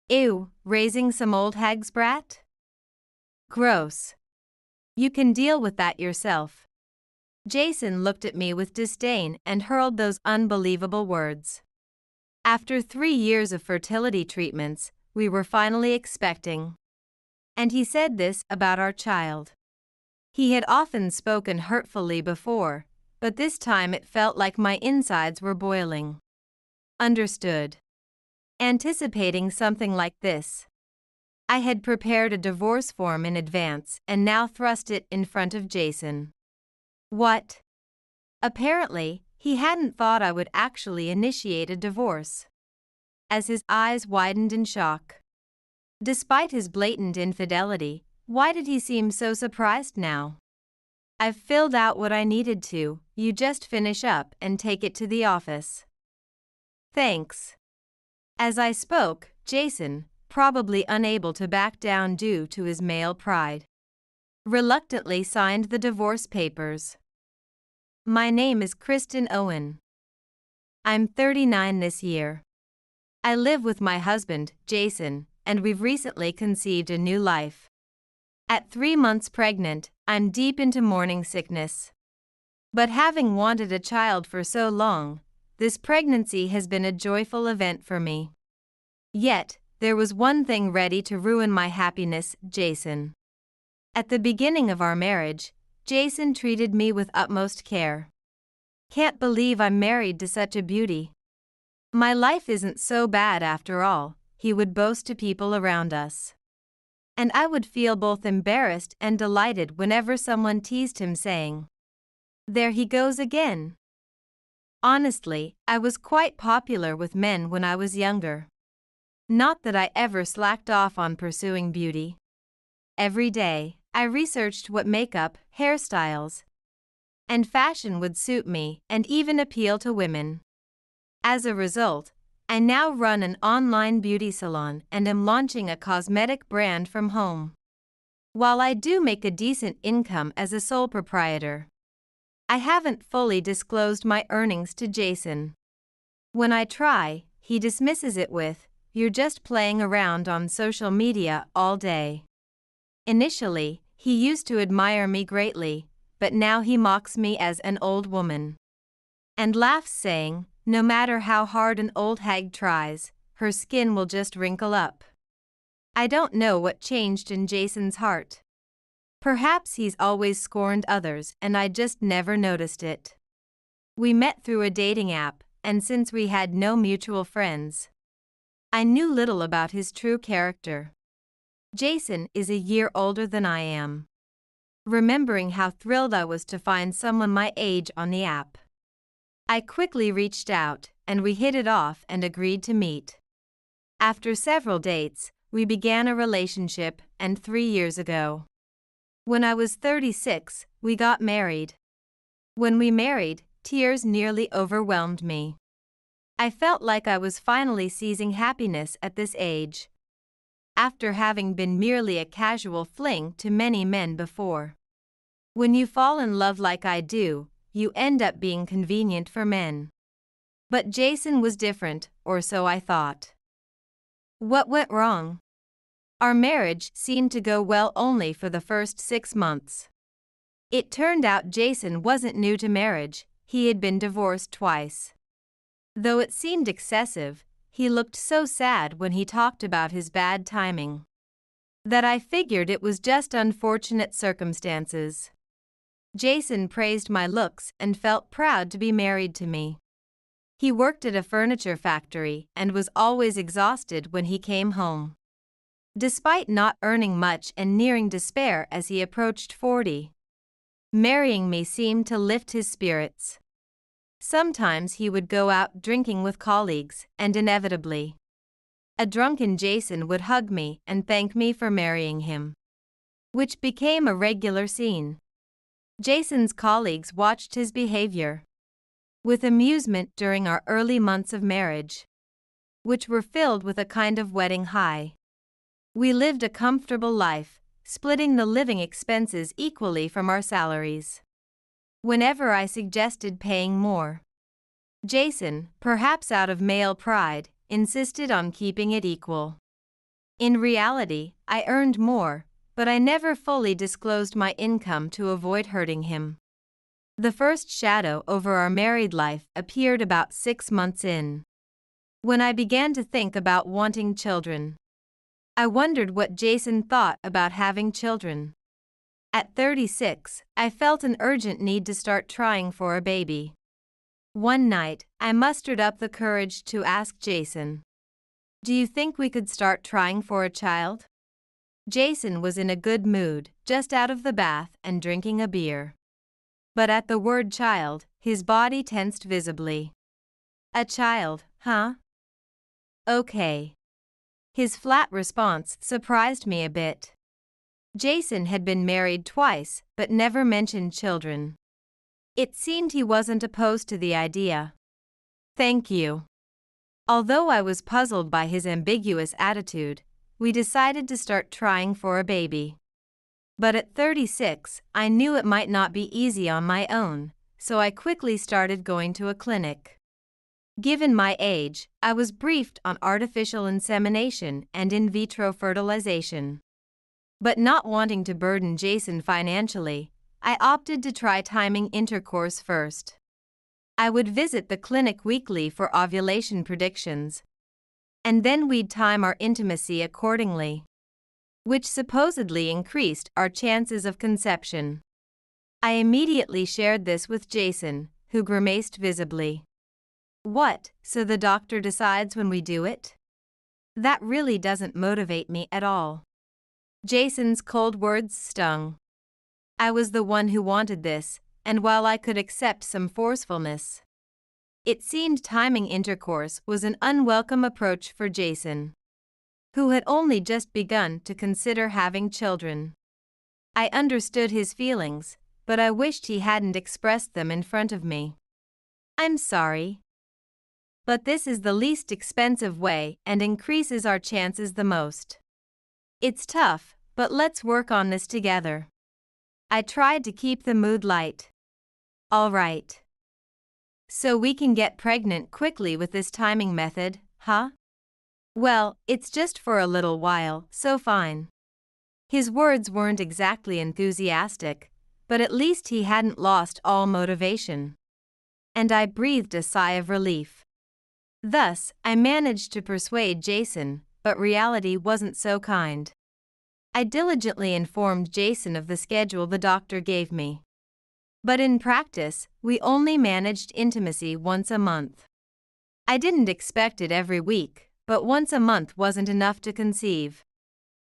Ew, raising some old hag's brat? Gross. You can deal with that yourself. Jason looked at me with disdain and hurled those unbelievable words. After 3 years of fertility treatments, we were finally expecting. And he said this about our child. He had often spoken hurtfully before, but this time it felt like my insides were boiling. Understood. Anticipating something like this, I had prepared a divorce form in advance and now thrust it in front of Jason. What? Apparently, he hadn't thought I would actually initiate a divorce. As his eyes widened in shock. Despite his blatant infidelity, why did he seem so surprised now? I've filled out what I needed to, you just finish up and take it to the office. Thanks. As I spoke, Jason, probably unable to back down due to his male pride, reluctantly signed the divorce papers. My name is Kristen Owen. I'm 39 this year. I live with my husband, Jason, and we've recently conceived a new life. At 3 months pregnant, I'm deep into morning sickness. But having wanted a child for so long, this pregnancy has been a joyful event for me. Yet, there was one thing ready to ruin my happiness, Jason. At the beginning of our marriage, Jason treated me with utmost care. Can't believe I'm married to such a beauty. My life isn't so bad after all, he would boast to people around us. And I would feel both embarrassed and delighted whenever someone teased him saying, "There he goes again." Honestly, I was quite popular with men when I was younger. Not that I ever slacked off on pursuing beauty. Every day, I researched what makeup, hairstyles, and fashion would suit me and even appeal to women. As a result, I now run an online beauty salon and am launching a cosmetic brand from home. While I do make a decent income as a sole proprietor, I haven't fully disclosed my earnings to Jason. When I try, he dismisses it with, "You're just playing around on social media all day." Initially, he used to admire me greatly, but now he mocks me as an old woman. And laughs saying, no matter how hard an old hag tries, her skin will just wrinkle up. I don't know what changed in Jason's heart. Perhaps he's always scorned others and I just never noticed it. We met through a dating app, and since we had no mutual friends, I knew little about his true character. Jason is a year older than I am. Remembering how thrilled I was to find someone my age on the app, I quickly reached out, and we hit it off and agreed to meet. After several dates, we began a relationship, and 3 years ago, when I was 36, we got married. When we married, tears nearly overwhelmed me. I felt like I was finally seizing happiness at this age, after having been merely a casual fling to many men before. When you fall in love like I do, you end up being convenient for men. But Jason was different, or so I thought. What went wrong? Our marriage seemed to go well only for the first 6 months. It turned out Jason wasn't new to marriage, he had been divorced twice. Though it seemed excessive, he looked so sad when he talked about his bad timing, that I figured it was just unfortunate circumstances. Jason praised my looks and felt proud to be married to me. He worked at a furniture factory and was always exhausted when he came home. Despite not earning much and nearing despair as he approached 40, marrying me seemed to lift his spirits. Sometimes he would go out drinking with colleagues, and inevitably, a drunken Jason would hug me and thank me for marrying him, which became a regular scene. Jason's colleagues watched his behavior with amusement during our early months of marriage, which were filled with a kind of wedding high. We lived a comfortable life, splitting the living expenses equally from our salaries. Whenever I suggested paying more, Jason, perhaps out of male pride, insisted on keeping it equal. In reality, I earned more, but I never fully disclosed my income to avoid hurting him. The first shadow over our married life appeared about 6 months in, when I began to think about wanting children. I wondered what Jason thought about having children. At 36, I felt an urgent need to start trying for a baby. One night, I mustered up the courage to ask Jason, "Do you think we could start trying for a child?" Jason was in a good mood, just out of the bath and drinking a beer. But at the word child, his body tensed visibly. "A child, huh? Okay." His flat response surprised me a bit. Jason had been married twice, but never mentioned children. It seemed he wasn't opposed to the idea. "Thank you." Although I was puzzled by his ambiguous attitude, we decided to start trying for a baby. But at 36, I knew it might not be easy on my own, so I quickly started going to a clinic. Given my age, I was briefed on artificial insemination and in vitro fertilization. But not wanting to burden Jason financially, I opted to try timing intercourse first. I would visit the clinic weekly for ovulation predictions. And then we'd time our intimacy accordingly, which supposedly increased our chances of conception. I immediately shared this with Jason, who grimaced visibly. "What, so the doctor decides when we do it? That really doesn't motivate me at all." Jason's cold words stung. I was the one who wanted this, and while I could accept some forcefulness, it seemed timing intercourse was an unwelcome approach for Jason, who had only just begun to consider having children. I understood his feelings, but I wished he hadn't expressed them in front of me. "I'm sorry, but this is the least expensive way and increases our chances the most. It's tough, but let's work on this together." I tried to keep the mood light. "All right. So we can get pregnant quickly with this timing method, huh?" "Well, it's just for a little while, so fine." His words weren't exactly enthusiastic, but at least he hadn't lost all motivation. And I breathed a sigh of relief. Thus, I managed to persuade Jason, but reality wasn't so kind. I diligently informed Jason of the schedule the doctor gave me. But in practice, we only managed intimacy once a month. I didn't expect it every week, but once a month wasn't enough to conceive.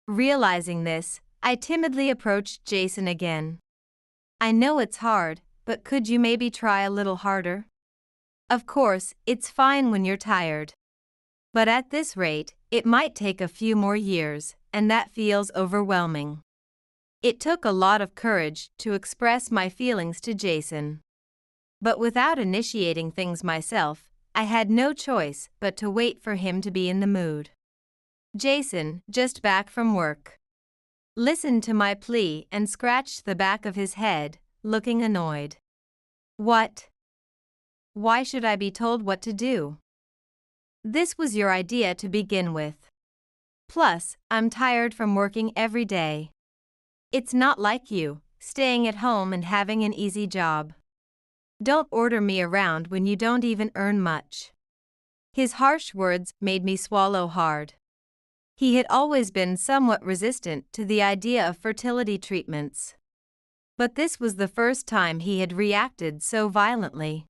Realizing this, I timidly approached Jason again. "I know it's hard, but could you maybe try a little harder? Of course, it's fine when you're tired. But at this rate, it might take a few more years, and that feels overwhelming." It took a lot of courage to express my feelings to Jason. But without initiating things myself, I had no choice but to wait for him to be in the mood. Jason, just back from work, listened to my plea and scratched the back of his head, looking annoyed. "What? Why should I be told what to do? This was your idea to begin with. Plus, I'm tired from working every day. It's not like you, staying at home and having an easy job. Don't order me around when you don't even earn much." His harsh words made me swallow hard. He had always been somewhat resistant to the idea of fertility treatments. But this was the first time he had reacted so violently.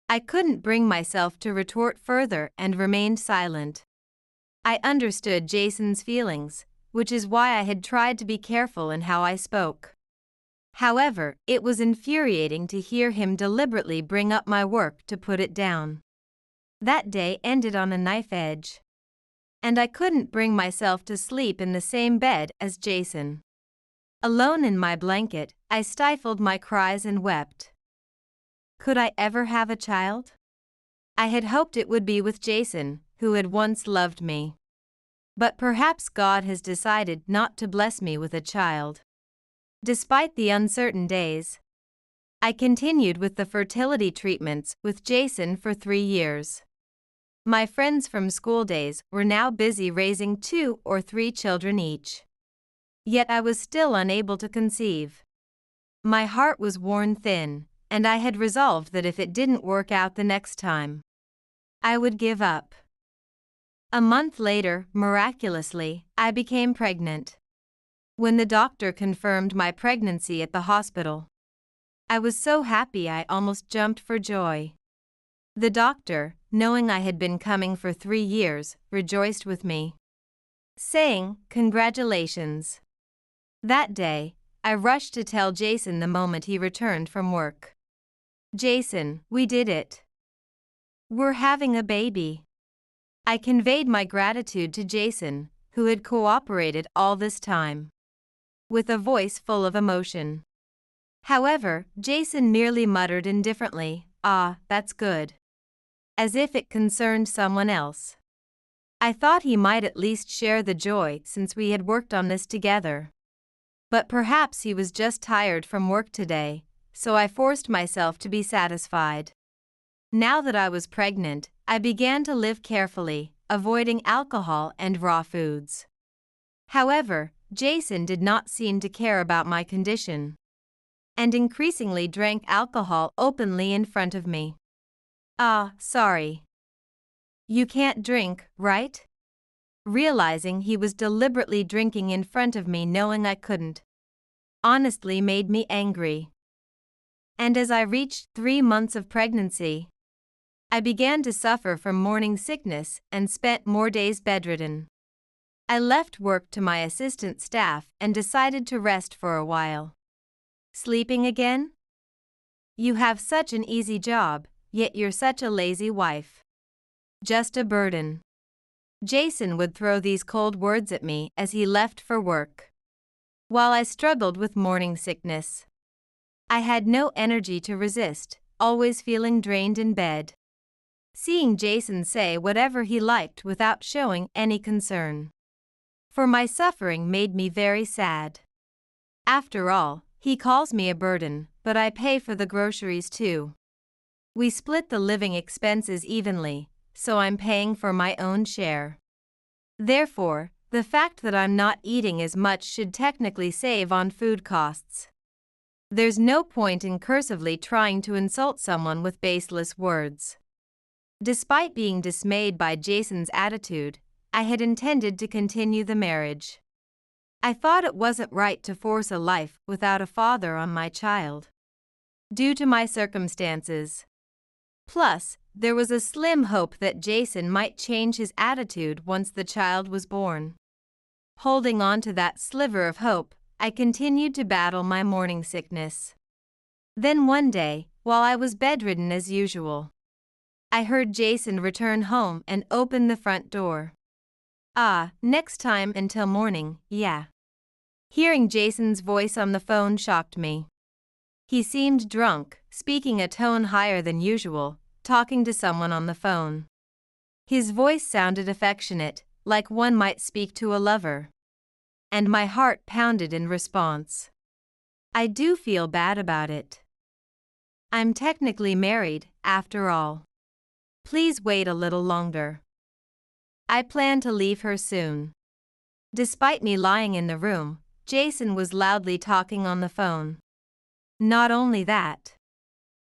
I couldn't bring myself to retort further and remained silent. I understood Jason's feelings, which is why I had tried to be careful in how I spoke. However, it was infuriating to hear him deliberately bring up my work to put it down. That day ended on a knife edge. And I couldn't bring myself to sleep in the same bed as Jason. Alone in my blanket, I stifled my cries and wept. Could I ever have a child? I had hoped it would be with Jason, who had once loved me. But perhaps God has decided not to bless me with a child. Despite the uncertain days, I continued with the fertility treatments with Jason for 3 years. My friends from school days were now busy raising 2 or 3 children each. Yet I was still unable to conceive. My heart was worn thin, and I had resolved that if it didn't work out the next time, I would give up. A month later, miraculously, I became pregnant. When the doctor confirmed my pregnancy at the hospital, I was so happy I almost jumped for joy. The doctor, knowing I had been coming for 3 years, rejoiced with me, saying, "Congratulations." That day, I rushed to tell Jason the moment he returned from work. "Jason, we did it. We're having a baby." I conveyed my gratitude to Jason, who had cooperated all this time, with a voice full of emotion. However, Jason merely muttered indifferently, "Ah, that's good," as if it concerned someone else. I thought he might at least share the joy since we had worked on this together. But perhaps he was just tired from work today, so I forced myself to be satisfied. Now that I was pregnant, I began to live carefully, avoiding alcohol and raw foods. However, Jason did not seem to care about my condition, and increasingly drank alcohol openly in front of me. "Ah, sorry. You can't drink, right?" Realizing he was deliberately drinking in front of me knowing I couldn't, honestly made me angry. And as I reached 3 months of pregnancy, I began to suffer from morning sickness and spent more days bedridden. I left work to my assistant staff and decided to rest for a while. "Sleeping again? You have such an easy job, yet you're such a lazy wife. Just a burden." Jason would throw these cold words at me as he left for work, while I struggled with morning sickness. I had no energy to resist, always feeling drained in bed. Seeing Jason say whatever he liked without showing any concern for my suffering made me very sad. After all, he calls me a burden, but I pay for the groceries too. We split the living expenses evenly, so I'm paying for my own share. Therefore, the fact that I'm not eating as much should technically save on food costs. There's no point in cursively trying to insult someone with baseless words. Despite being dismayed by Jason's attitude, I had intended to continue the marriage. I thought it wasn't right to force a life without a father on my child, due to my circumstances. Plus, there was a slim hope that Jason might change his attitude once the child was born. Holding on to that sliver of hope, I continued to battle my morning sickness. Then one day, while I was bedridden as usual, I heard Jason return home and open the front door. "Ah, next time until morning, yeah." Hearing Jason's voice on the phone shocked me. He seemed drunk, speaking a tone higher than usual, talking to someone on the phone. His voice sounded affectionate, like one might speak to a lover. And my heart pounded in response. I do feel bad about it. I'm technically married, after all. Please wait a little longer. I plan to leave her soon. Despite me lying in the room, Jason was loudly talking on the phone. Not only that,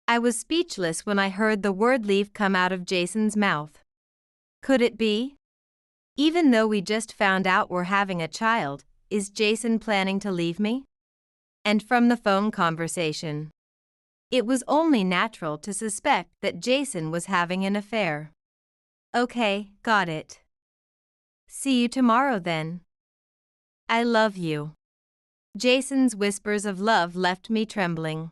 I was speechless when I heard the word leave come out of Jason's mouth. Could it be? Even though we just found out we're having a child, is Jason planning to leave me? And from the phone conversation, it was only natural to suspect that Jason was having an affair. Okay, got it. See you tomorrow then. I love you. Jason's whispers of love left me trembling.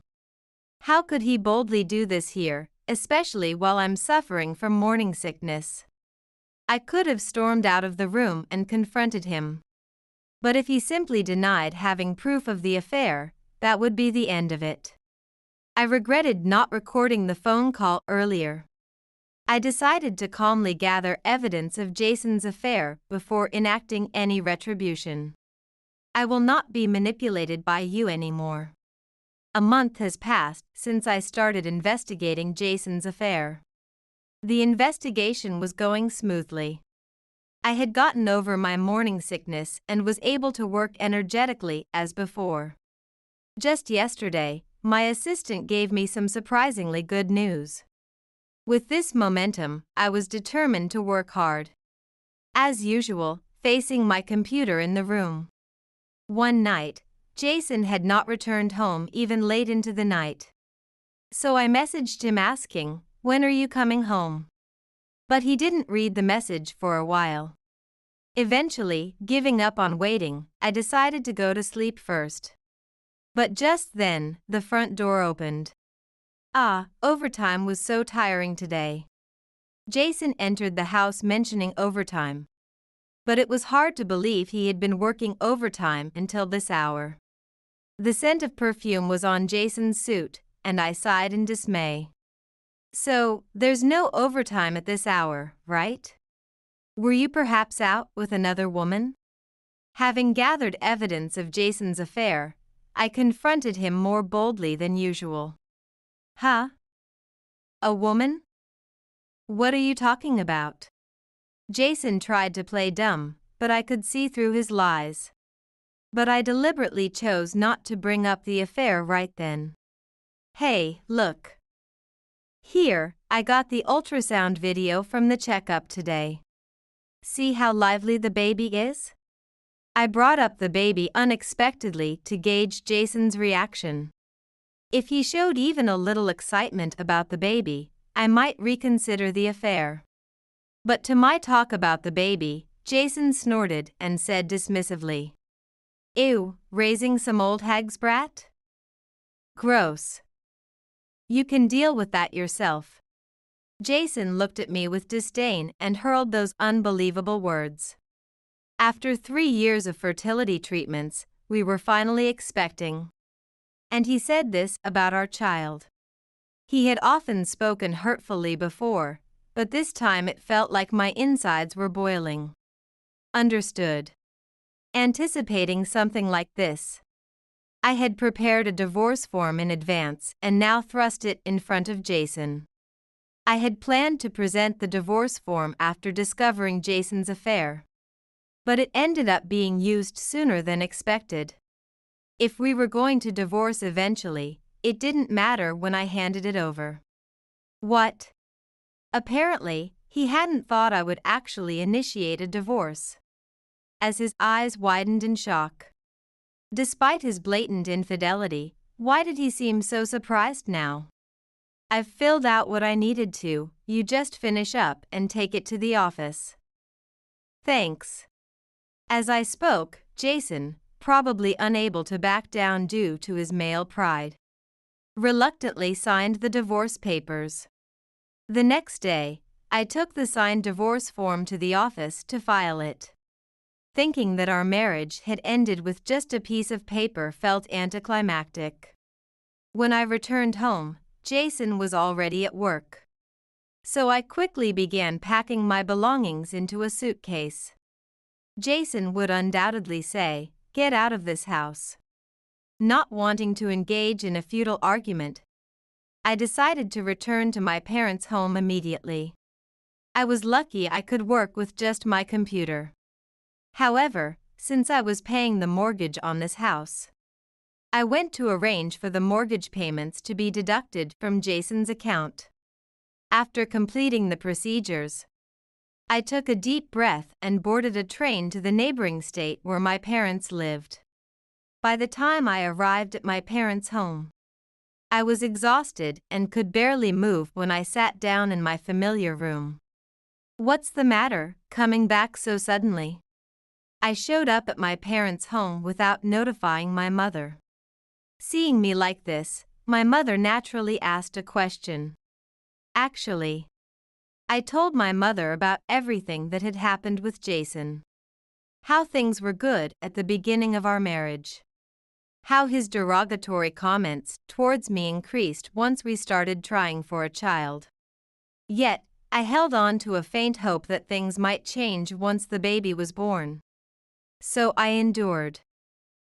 How could he boldly do this here, especially while I'm suffering from morning sickness? I could have stormed out of the room and confronted him. But if he simply denied having proof of the affair, that would be the end of it. I regretted not recording the phone call earlier. I decided to calmly gather evidence of Jason's affair before enacting any retribution. I will not be manipulated by you anymore. A month has passed since I started investigating Jason's affair. The investigation was going smoothly. I had gotten over my morning sickness and was able to work energetically as before. Just yesterday, my assistant gave me some surprisingly good news. With this momentum, I was determined to work hard. As usual, facing my computer in the room. One night, Jason had not returned home even late into the night. So I messaged him asking, "When are you coming home?" But he didn't read the message for a while. Eventually, giving up on waiting, I decided to go to sleep first. But just then, the front door opened. Overtime was so tiring today. Jason entered the house mentioning overtime. But it was hard to believe he had been working overtime until this hour. The scent of perfume was on Jason's suit, and I sighed in dismay. "So, there's no overtime at this hour, right? Were you perhaps out with another woman?" Having gathered evidence of Jason's affair, I confronted him more boldly than usual. "Huh? A woman? What are you talking about?" Jason tried to play dumb, but I could see through his lies. But I deliberately chose not to bring up the affair right then. "Hey, look. Here, I got the ultrasound video from the checkup today. See how lively the baby is?" I brought up the baby unexpectedly to gauge Jason's reaction. If he showed even a little excitement about the baby, I might reconsider the affair. But to my talk about the baby, Jason snorted and said dismissively, "Ew, raising some old hag's brat? Gross. You can deal with that yourself." Jason looked at me with disdain and hurled those unbelievable words. After 3 years of fertility treatments, we were finally expecting. And he said this about our child. He had often spoken hurtfully before, but this time it felt like my insides were boiling. Understood. Anticipating something like this, I had prepared a divorce form in advance and now thrust it in front of Jason. I had planned to present the divorce form after discovering Jason's affair. But it ended up being used sooner than expected. If we were going to divorce eventually, it didn't matter when I handed it over. What? Apparently, he hadn't thought I would actually initiate a divorce. As his eyes widened in shock. Despite his blatant infidelity, why did he seem so surprised now? "I've filled out what I needed to, you just finish up and take it to the office." "Thanks." As I spoke, Jason, probably unable to back down due to his male pride, reluctantly signed the divorce papers. The next day, I took the signed divorce form to the office to file it. Thinking that our marriage had ended with just a piece of paper felt anticlimactic. When I returned home, Jason was already at work. So I quickly began packing my belongings into a suitcase. Jason would undoubtedly say, "Get out of this house." Not wanting to engage in a futile argument, I decided to return to my parents' home immediately. I was lucky I could work with just my computer. However, since I was paying the mortgage on this house, I went to arrange for the mortgage payments to be deducted from Jason's account. After completing the procedures, I took a deep breath and boarded a train to the neighboring state where my parents lived. By the time I arrived at my parents' home, I was exhausted and could barely move when I sat down in my familiar room. "What's the matter, coming back so suddenly?" I showed up at my parents' home without notifying my mother. Seeing me like this, my mother naturally asked a question. Actually, I told my mother about everything that had happened with Jason. How things were good at the beginning of our marriage. How his derogatory comments towards me increased once we started trying for a child. Yet, I held on to a faint hope that things might change once the baby was born. So I endured.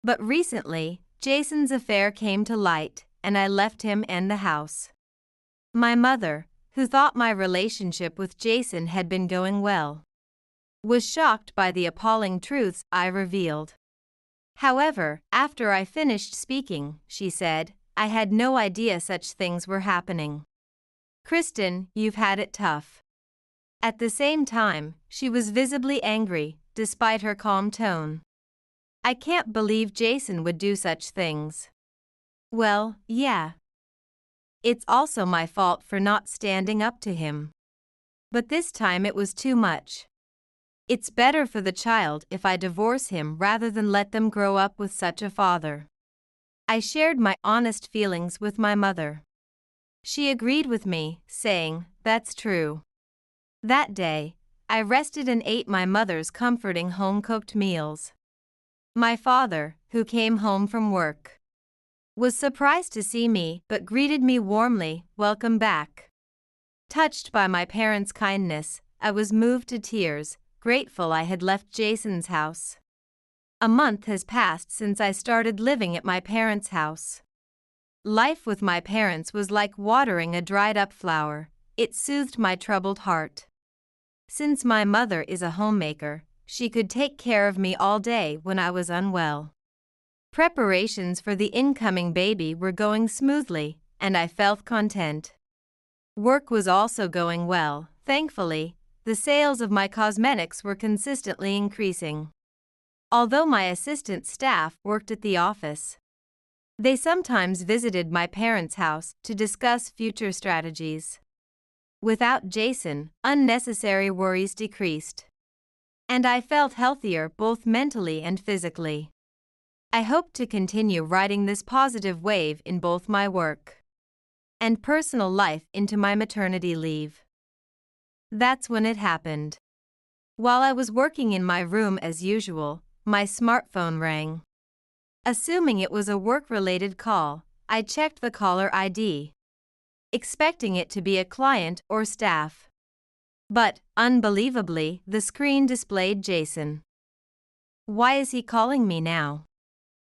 But recently, Jason's affair came to light, and I left him and the house. My mother, who thought my relationship with Jason had been going well, was shocked by the appalling truths I revealed. However, after I finished speaking, she said, I had no idea such things were happening. Kristen, you've had it tough. At the same time, she was visibly angry, despite her calm tone. I can't believe Jason would do such things. Well, yeah. It's also my fault for not standing up to him. But this time it was too much. It's better for the child if I divorce him rather than let them grow up with such a father. I shared my honest feelings with my mother. She agreed with me, saying, that's true. That day, I rested and ate my mother's comforting home-cooked meals. My father, who came home from work, was surprised to see me but greeted me warmly, welcome back. Touched by my parents' kindness, I was moved to tears, grateful I had left Jason's house. A month has passed since I started living at my parents' house. Life with my parents was like watering a dried-up flower. It soothed my troubled heart. Since my mother is a homemaker, she could take care of me all day when I was unwell. Preparations for the incoming baby were going smoothly, and I felt content. Work was also going well, thankfully. The sales of my cosmetics were consistently increasing. Although my assistant staff worked at the office, they sometimes visited my parents' house to discuss future strategies. Without Jason, unnecessary worries decreased. And I felt healthier both mentally and physically. I hope to continue riding this positive wave in both my work and personal life into my maternity leave. That's when it happened. While I was working in my room as usual, my smartphone rang. Assuming it was a work-related call, I checked the caller ID, expecting it to be a client or staff. But, unbelievably, the screen displayed Jason. Why is he calling me now?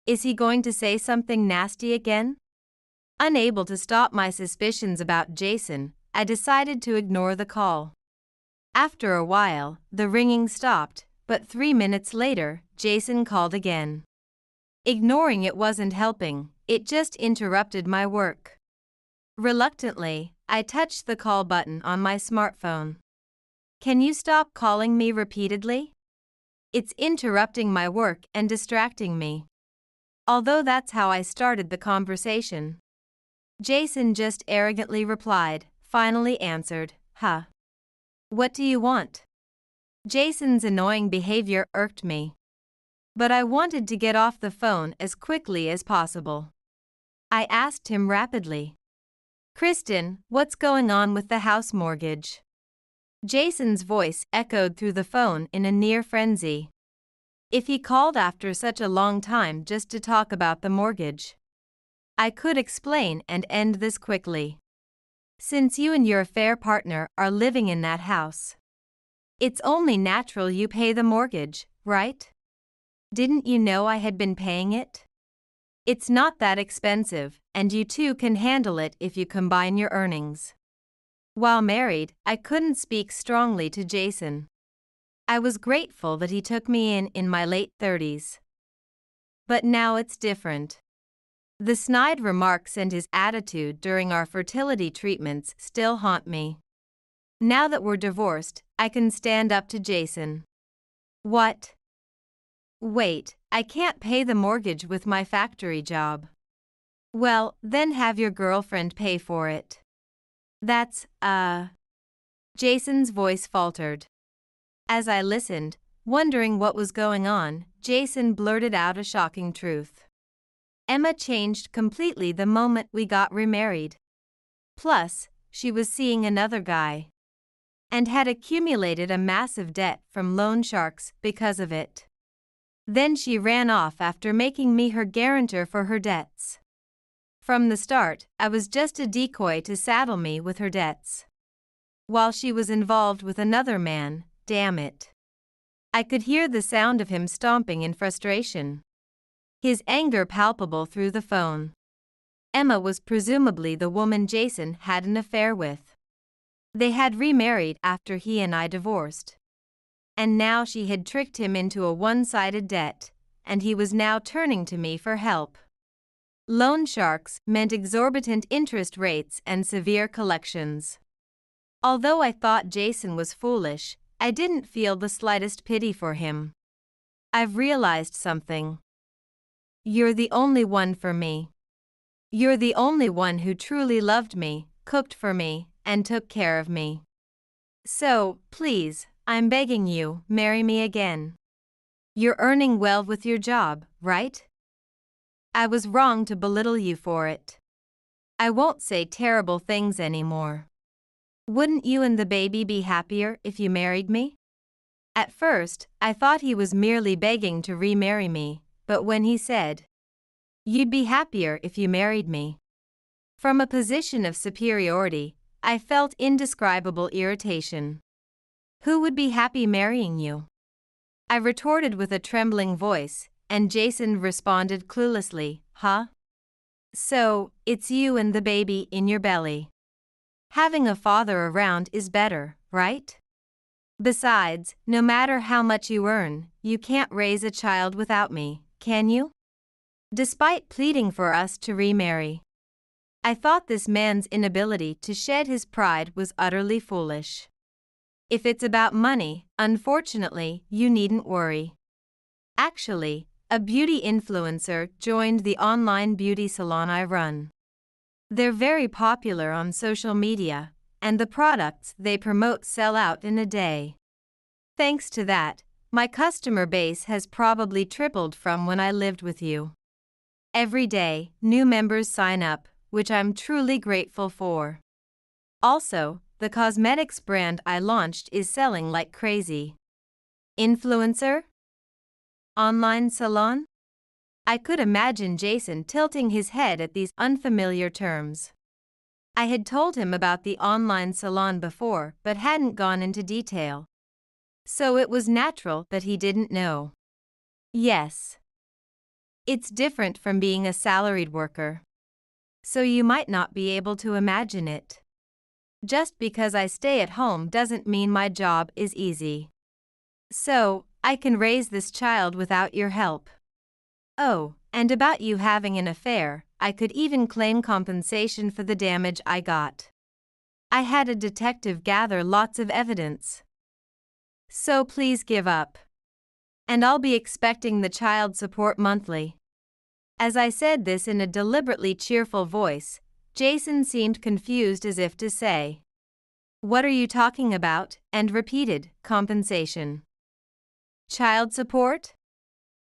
Is he going to say something nasty again? Unable to stop my suspicions about Jason, I decided to ignore the call. After a while, the ringing stopped, but 3 minutes later, Jason called again. Ignoring it wasn't helping, it just interrupted my work. Reluctantly, I touched the call button on my smartphone. Can you stop calling me repeatedly? It's interrupting my work and distracting me. Although that's how I started the conversation. Jason just arrogantly replied, finally answered, huh. What do you want? Jason's annoying behavior irked me. But I wanted to get off the phone as quickly as possible. I asked him rapidly. Kristen, what's going on with the house mortgage? Jason's voice echoed through the phone in a near frenzy. If he called after such a long time just to talk about the mortgage, I could explain and end this quickly. Since you and your affair partner are living in that house, it's only natural you pay the mortgage, right? Didn't you know I had been paying it? It's not that expensive, and you two can handle it if you combine your earnings. While married, I couldn't speak strongly to Jason. I was grateful that he took me in my late 30s. But now it's different. The snide remarks and his attitude during our fertility treatments still haunt me. Now that we're divorced, I can stand up to Jason. What? Wait, I can't pay the mortgage with my factory job. Well, then have your girlfriend pay for it. That's, Jason's voice faltered. As I listened, wondering what was going on, Jason blurted out a shocking truth. Emma changed completely the moment we got remarried. Plus, she was seeing another guy. And had accumulated a massive debt from loan sharks because of it. Then she ran off after making me her guarantor for her debts. From the start, I was just a decoy to saddle me with her debts. While she was involved with another man, damn it. I could hear the sound of him stomping in frustration. His anger palpable through the phone. Emma was presumably the woman Jason had an affair with. They had remarried after he and I divorced. And now she had tricked him into a one-sided debt, and he was now turning to me for help. Loan sharks meant exorbitant interest rates and severe collections. Although I thought Jason was foolish, I didn't feel the slightest pity for him. I've realized something. You're the only one for me. You're the only one who truly loved me, cooked for me, and took care of me. So, please, I'm begging you, marry me again. You're earning well with your job, right? I was wrong to belittle you for it. I won't say terrible things anymore. Wouldn't you and the baby be happier if you married me? At first, I thought he was merely begging to remarry me, but when he said, "You'd be happier if you married me," from a position of superiority, I felt indescribable irritation. Who would be happy marrying you? I retorted with a trembling voice, and Jason responded cluelessly, "Huh? So, it's you and the baby in your belly. Having a father around is better, right? Besides, no matter how much you earn, you can't raise a child without me, can you?" Despite pleading for us to remarry, I thought this man's inability to shed his pride was utterly foolish. If it's about money, unfortunately, you needn't worry. Actually, a beauty influencer joined the online beauty salon I run. They're very popular on social media, and the products they promote sell out in a day. Thanks to that, my customer base has probably tripled from when I lived with you. Every day, new members sign up, which I'm truly grateful for. Also, the cosmetics brand I launched is selling like crazy. Influencer? Online salon? I could imagine Jason tilting his head at these unfamiliar terms. I had told him about the online salon before but hadn't gone into detail. So it was natural that he didn't know. Yes. It's different from being a salaried worker. So you might not be able to imagine it. Just because I stay at home doesn't mean my job is easy. So, I can raise this child without your help. Oh, and about you having an affair, I could even claim compensation for the damage I got. I had a detective gather lots of evidence. So please give up. And I'll be expecting the child support monthly. As I said this in a deliberately cheerful voice, Jason seemed confused as if to say, "What are you talking about?" and repeated, "Compensation. Child support?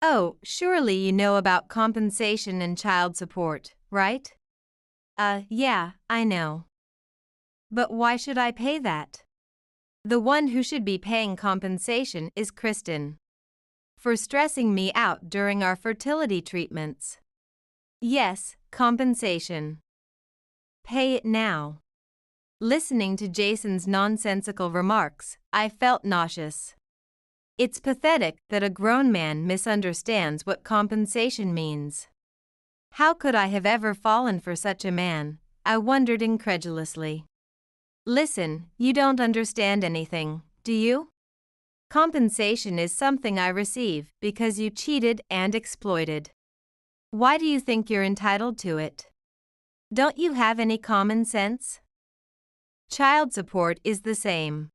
Oh, surely you know about compensation and child support, right?" Yeah, I know. But why should I pay that? The one who should be paying compensation is Kristen. For stressing me out during our fertility treatments. Yes, compensation. Pay it now. Listening to Jason's nonsensical remarks, I felt nauseous. It's pathetic that a grown man misunderstands what compensation means. How could I have ever fallen for such a man? I wondered incredulously. Listen, you don't understand anything, do you? Compensation is something I receive because you cheated and exploited. Why do you think you're entitled to it? Don't you have any common sense? Child support is the same.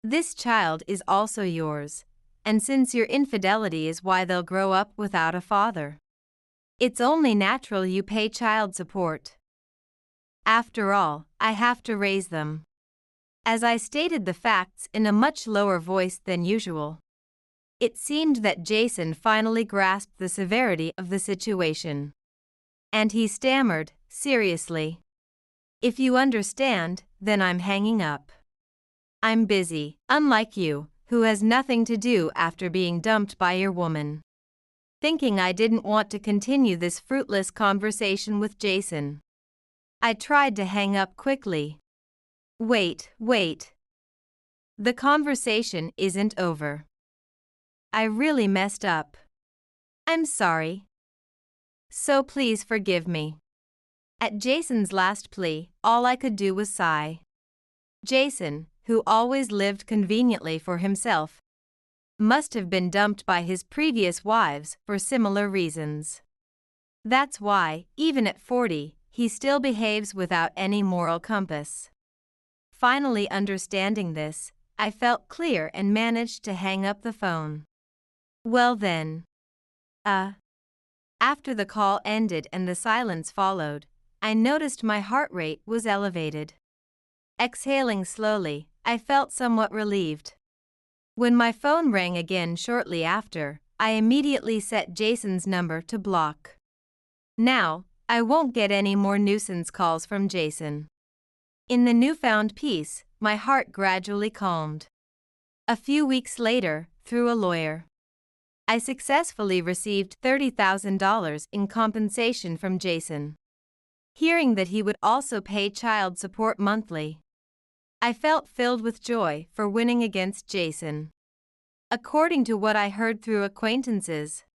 This child is also yours, and since your infidelity is why they'll grow up without a father, it's only natural you pay child support. After all, I have to raise them. As I stated the facts in a much lower voice than usual, it seemed that Jason finally grasped the severity of the situation. And he stammered, seriously. "If you understand, then I'm hanging up. I'm busy, unlike you, who has nothing to do after being dumped by your woman." Thinking I didn't want to continue this fruitless conversation with Jason, I tried to hang up quickly. Wait. The conversation isn't over. I really messed up. I'm sorry. So please forgive me. At Jason's last plea, all I could do was sigh. Jason, who always lived conveniently for himself, must have been dumped by his previous wives for similar reasons. That's why, even at 40, he still behaves without any moral compass. Finally understanding this, I felt clear and managed to hang up the phone. Well then. After the call ended and the silence followed, I noticed my heart rate was elevated. Exhaling slowly, I felt somewhat relieved. When my phone rang again shortly after, I immediately set Jason's number to block. Now, I won't get any more nuisance calls from Jason. In the newfound peace, my heart gradually calmed. A few weeks later, through a lawyer, I successfully received $30,000 in compensation from Jason. Hearing that he would also pay child support monthly, I felt filled with joy for winning against Jason. According to what I heard through acquaintances,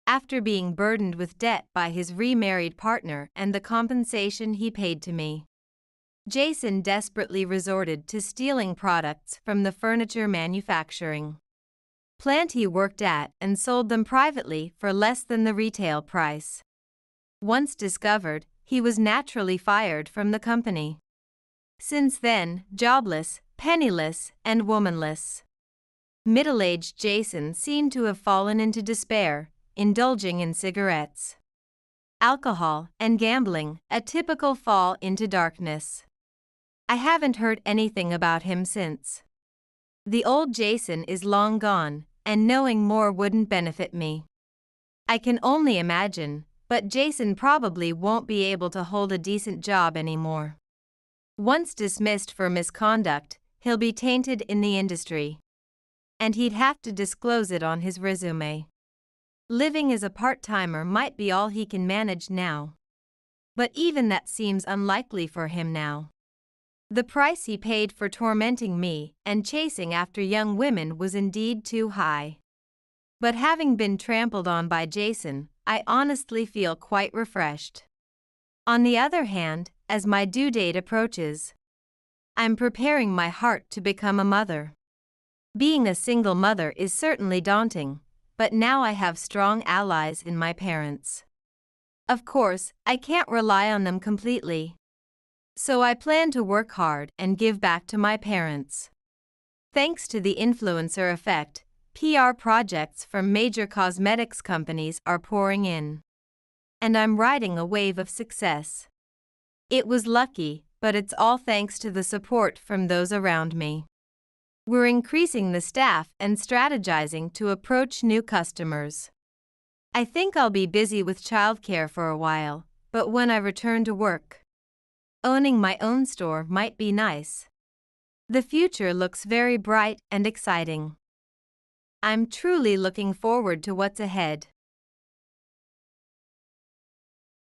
after being burdened with debt by his remarried partner and the compensation he paid to me, Jason desperately resorted to stealing products from the furniture manufacturing plant he worked at and sold them privately for less than the retail price. Once discovered, he was naturally fired from the company. Since then, jobless, penniless, and womanless, middle-aged Jason seemed to have fallen into despair, indulging in cigarettes, alcohol, and gambling, a typical fall into darkness. I haven't heard anything about him since. The old Jason is long gone, and knowing more wouldn't benefit me. I can only imagine, but Jason probably won't be able to hold a decent job anymore. Once dismissed for misconduct, he'll be tainted in the industry, and he'd have to disclose it on his resume. Living as a part-timer might be all he can manage now, but even that seems unlikely for him now. The price he paid for tormenting me and chasing after young women was indeed too high. But having been trampled on by Jason, I honestly feel quite refreshed. On the other hand, as my due date approaches, I'm preparing my heart to become a mother. Being a single mother is certainly daunting, but now I have strong allies in my parents. Of course, I can't rely on them completely, so I plan to work hard and give back to my parents. Thanks to the influencer effect, PR projects from major cosmetics companies are pouring in, and I'm riding a wave of success. It was lucky, but it's all thanks to the support from those around me. We're increasing the staff and strategizing to approach new customers. I think I'll be busy with childcare for a while, but when I return to work, owning my own store might be nice. The future looks very bright and exciting. I'm truly looking forward to what's ahead.